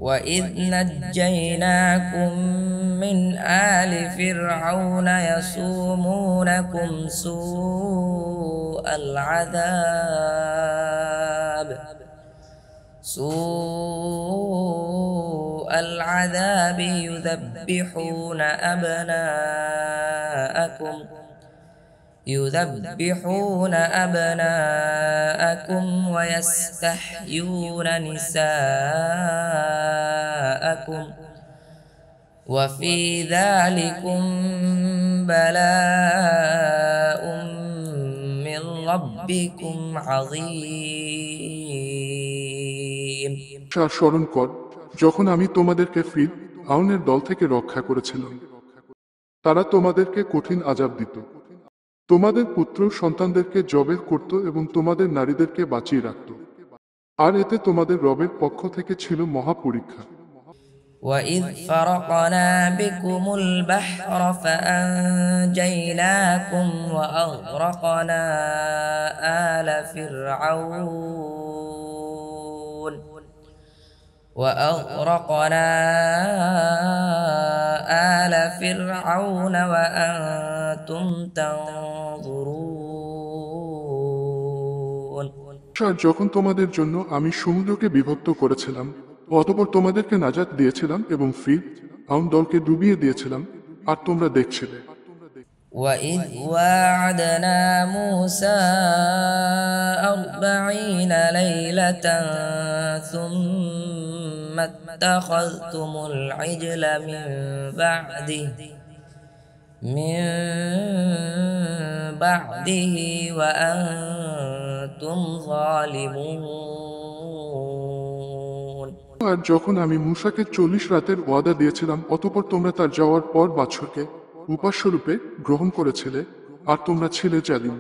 وإذ نجيناكم من آل فرعون يسومونكم سوء العذاب يذبحون أبناءكم ويستحيون نساءكم وفي ذلكم بلاء من ربكم عظيم স্মরণ কর যখন আমি তোমাদেরকে ফিরআউনের দল থেকে রক্ষা করেছিলাম। তারা তোমাদেরকে কঠিন আযাব দিত, তোমাদের পুত্র সন্তানদেরকে জবেহ করত এবং তোমাদের নারীদেরকে বাঁচিয়ে রাখত, আর এতে তোমাদের রবের পক্ষ থেকে ছিল মহা পরীক্ষা। وَإِذْ فَرَقْنَا بِكُمُ الْبَحْرَ فَأَنْجَيْنَاكُمْ وَأَغْرَقْنَا آلَ فِرْعَوْنَ وَأَنْتُمْ تَنْظُرُونَ যখন তোমাদের জন্য আমি সমুদ্রকে বিভক্ত করেছিলাম, অতঃপর তোমাদেরকে নাজাত দিয়েছিলাম এবং ফিরআউন দলকে ডুবিয়ে দিয়েছিলাম, আর তোমরা দেখছিলে। وَإِذْ وَاعَدْنَا مُوسَى 40 لَيْلَةً ثُمَّ اتَّخَذْتُمُ الْعِجْلَ من بعده وأنتم ظالمون আর যখন আমি মূসাকে 40 রাতের ওয়াদা দিয়েছিলাম, অতঃপর তোমরা তার যাওয়ার পর বাছুরকে উপাস্যরূপে গ্রহণ করেছিলে, আর তোমরা ছিলে জালিম।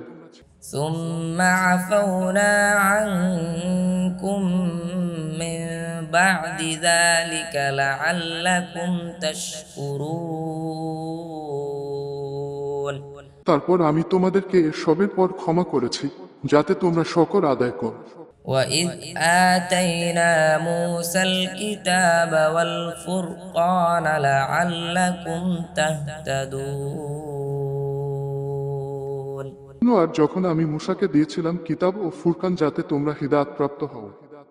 ثم عفونا عنكم من بعد ذلك لعلكم تشكرون তারপর আমি তোমাদেরকে এর সবের পর ক্ষমা করেছি, যাতে তোমরা শকর আদায় করো। وَإِذْ آتَيْنَا مُوسَى الْكِتَابَ وَالْفُرْقَانَ لَعَلَّكُمْ تَهْتَدُونَ আর যখন আমি মূসাকে দিয়েছিলাম কিতাব ও ফুরকান, যাতে তোমরা হিদায়াতপ্রাপ্ত হও।